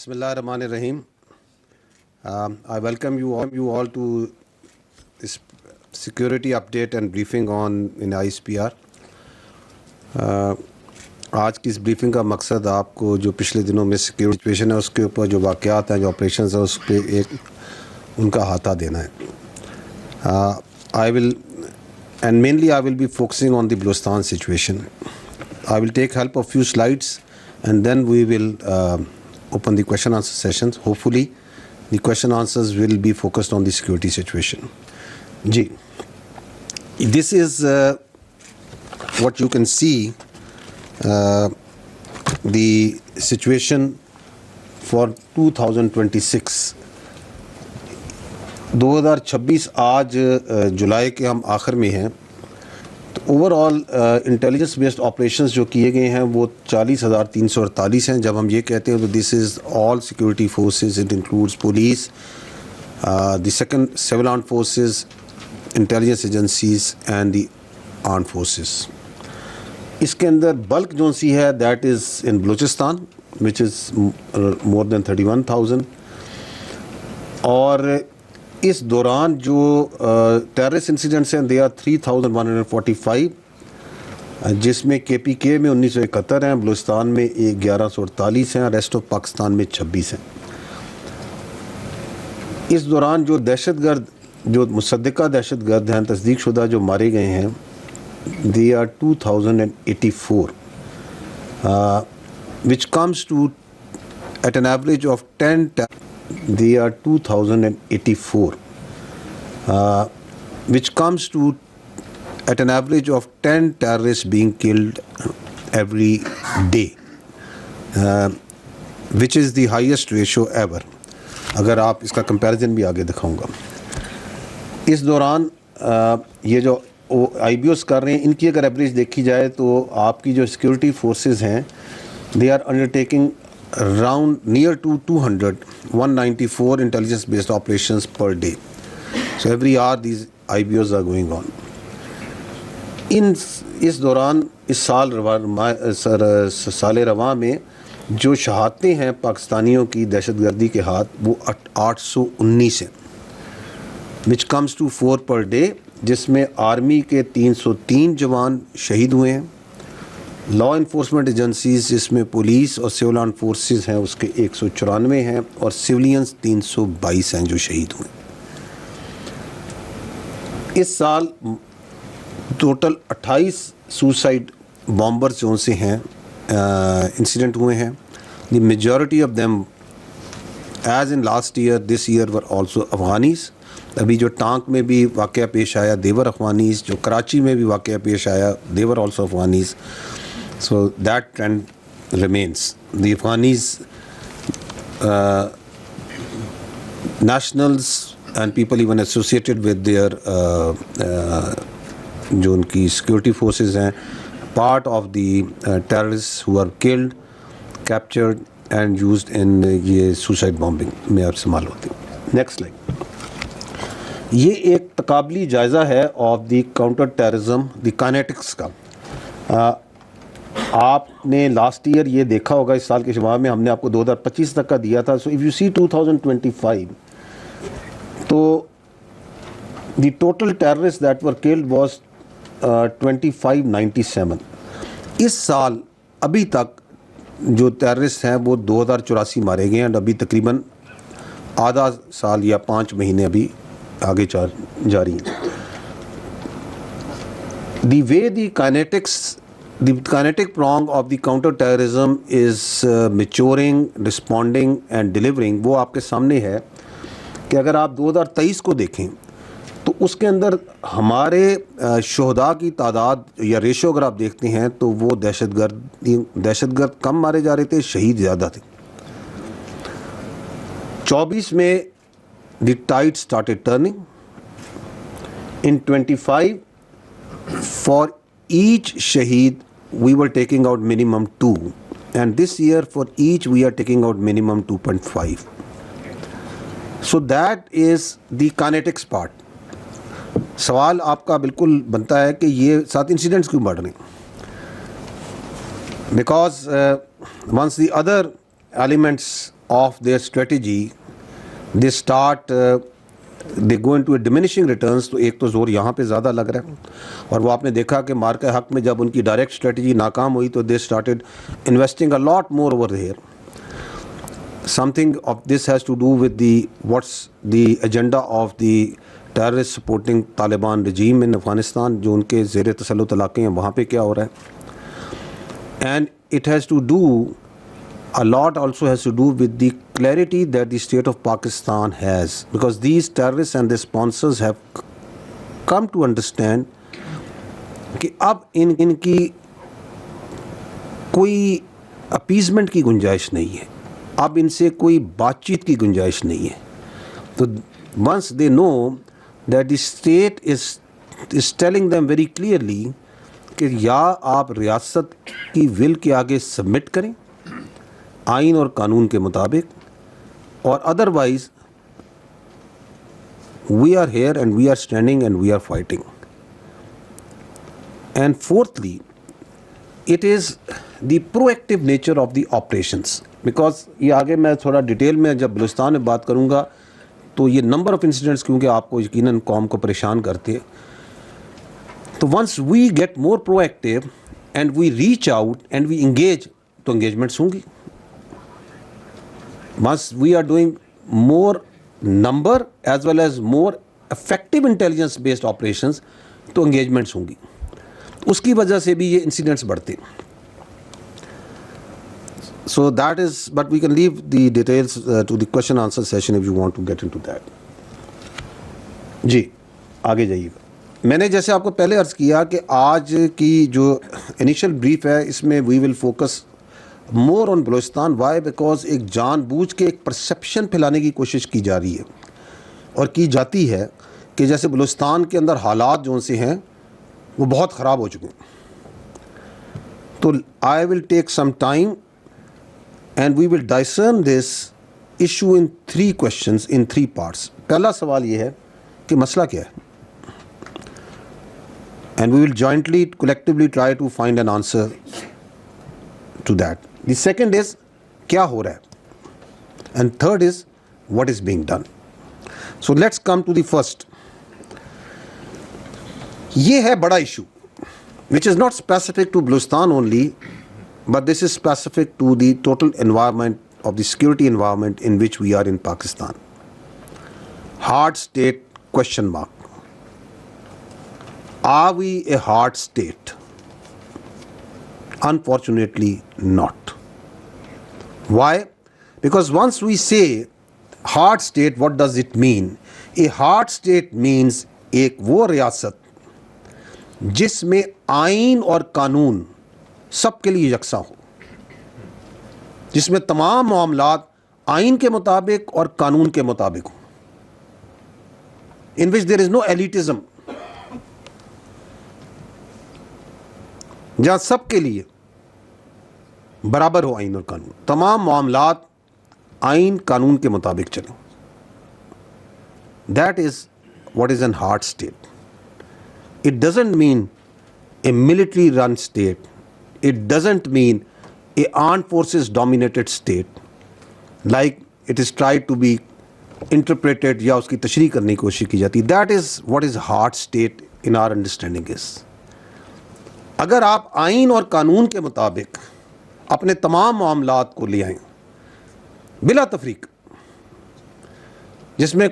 Bismillahirrahmanirrahim. I welcome you all to this security update and briefing on in ISPR. आज की इस briefing का मकसद आपको जो पिछले दिनों में सिक्योरिटी सिचुएशन है उसके ऊपर जो वाक़यात हैं, जो ऑपरेशंस हैं, उस पर एक उनका हाथा देना है. I will be focusing on the Balochistan situation. I will take help of few slides and then we will open the question answer sessions. Hopefully the question answers will be focused on the security situation. This is what you can see, the situation for 2026. 2026 आज जुलाई के हम आखिर में हैं. तो overall intelligence based operations जो किए गए हैं वो 40,348 हैं. जब हम ये कहते हैं तो this is all security forces, it includes police, the second civil armed forces, intelligence agencies and the armed forces. इसके अंदर बल्क जो सी है that is in Balochistan which is more than 31,000. और इस दौरान जो टेररिस्ट इंसिडेंट्स हैं दे आर 3,145, जिसमें KPK में 1971 हैं, बलूचिस्तान में 1148 हैं, रेस्ट ऑफ पाकिस्तान में 26 हैं. इस दौरान जो दहशतगर्द जो मुसद्दिका दहशतगर्द हैं, तस्दीक शुदा जो मारे गए हैं, they are 2,084, which comes to at an average of 10. They are 2,084, which comes to at an average of 10 terrorists being killed every day, which is the highest ratio ever. अगर आप इसका कंपैरिजन भी आगे दिखाऊंगा. इस दौरान ये जो IBOs कर रहे हैं, इनकी अगर एवरेज देखी जाए तो आपकी जो सिक्योरिटी फोर्सेस हैं they are undertaking around near to 194 intelligence based operations per day. So every hour these IBOs are going on. इस दौरान इस साल रवा में जो शहादतें हैं पाकिस्तानियों की दहशतगर्दी के हाथ वो 819 हैं, which comes to 4 per day, जिसमें आर्मी के 303 जवान शहीद हुए हैं. लॉ इन्फोर्समेंट एजेंसीज जिसमें पुलिस और सिविल आर्म फोर्सेस हैं उसके 194 हैं और सिविलियंस 322 हैं जो शहीद हुए. इस साल टोटल 28 सुसाइड बॉम्बर्स जो से हैं इंसिडेंट हुए हैं. The majority of them as in last year this year were also Afghanis. अभी जो टांक में भी वाक़या पेश आया देवर अफगानीज, जो कराची में भी वाक़या पेश आया देवर also Afghanis. So that trend remains. The Afghanis, nationals and people even associated with their जो उनकी security forces हैं, part of the terrorists who are killed, captured and used in ये suicide bombing में अब इस्तेमाल होती है. Next slide. ये एक तकाबली जायज़ा है of the counter terrorism, the kinetics का. आपने लास्ट ईयर ये देखा होगा, इस साल के शुमार में हमने आपको 2025 तक का दिया था. सो इफ़ यू सी 2025 तो the total terrorist that were killed was 2597. इस साल अभी तक जो टेररिस्ट हैं वो 2084 मारे गए हैं. अभी तकरीबन आधा साल या 5 महीने अभी आगे जारी हैं. The way the kinetics, the kinetic prong of the counter terrorism is maturing, responding and delivering. वो आपके सामने है कि अगर आप 2023 को देखें तो उसके अंदर हमारे शोहदा की तादाद या रेशो अगर आप देखते हैं तो वो दहशतगर्द कम मारे जा रहे थे, शहीद ज़्यादा थे. 24 में the tide started turning. In 25 for each shaheed we were taking out minimum 2, and this year for each we are taking out minimum 2.5. So that is the kinetics part. सवाल आपका बिल्कुल बनता है कि ये 7 इंसिडेंट्स क्यों बढ़ रहे हैं. Because once the other elements of their strategy, they start they go into a diminishing returns. तो एक तो जोर यहाँ पे ज़्यादा लग रहा है, और वो आपने देखा कि मार्केट हक में जब उनकी डायरेक्ट स्ट्रेटजी नाकाम हुई तो they started investing a lot more over there. Something of this has to do with the what's the agenda of the terrorist supporting Taliban regime in Afghanistan, जो उनके ज़ेर तसल्लुत इलाके हैं वहाँ पे क्या हो रहा है. And it has to do a lot also has to do with the clarity that the state of Pakistan has, because these terrorists and their sponsors have come to understand कि अब इनकी कोई अपीजमेंट की गुंजाइश नहीं है, अब इनसे कोई बातचीत की गुंजाइश नहीं है. तो once they know that the state is telling them very clearly कि या आप रियासत की विल के आगे सबमिट करें आइन और कानून के मुताबिक, और otherwise we are here and we are standing and we are fighting. And fourthly, it is the proactive nature of the operations, because ये आगे मैं थोड़ा डिटेल में जब बलूचिस्तान में बात करूँगा तो ये नंबर ऑफ इंसिडेंट्स क्योंकि आपको यकीनन कौम को परेशान करते हैं. तो once we get more proactive and we reach out and we engage, तो इंगेजमेंट्स होंगी. Once we are doing more number as well as more effective intelligence based operations, तो engagements होंगी. उसकी वजह से भी ये incidents बढ़ते. So that is, but we can leave the details to the question answer session if you want to get into that. जी आगे जाइएगा. मैंने जैसे आपको पहले अर्ज़ किया कि आज की जो इनिशियल ब्रीफ है इसमें we will focus more on Balochistan. Why? Because एक जानबूझ के एक परसेप्शन फैलाने की कोशिश की जा रही है और की जाती है कि जैसे बलूचिस्तान के अंदर हालात जो से हैं वो बहुत ख़राब हो चुके हैं. तो I will take some time and we will discern this issue in 3 questions in 3 parts. पहला सवाल ये है कि मसला क्या है, and we will jointly collectively try to find an answer to that. The second is क्या हो रहा है, and third is what is being done. So let's come to the first. ये है बड़ा issue which is not specific to Balochistan only, but this is specific to the total environment of the security environment in which we are in Pakistan. Hard state question mark. Are we a hard state? Unfortunately not. Why? Because once we say hard state, what does it mean? A hard state means एक वो रियासत जिसमें आइन और कानून सबके लिए यकसा हो, जिसमें तमाम मामलात आइन के मुताबिक और कानून के मुताबिक हो, in which there is no elitism, जहाँ सबके लिए बराबर हो आइन और कानून, तमाम मामलात आइन कानून के मुताबिक चलें. That is what is an hard state. It doesn't mean a military run state. It doesn't mean a armed forces dominated state like it is tried to be interpreted या उसकी तशरीह करने की कोशिश की जाती. That is what is hard state in our understanding is. अगर आप आइन और कानून के मुताबिक अपने तमाम मामलात को ले आएं बिला तफरीक, जिसमें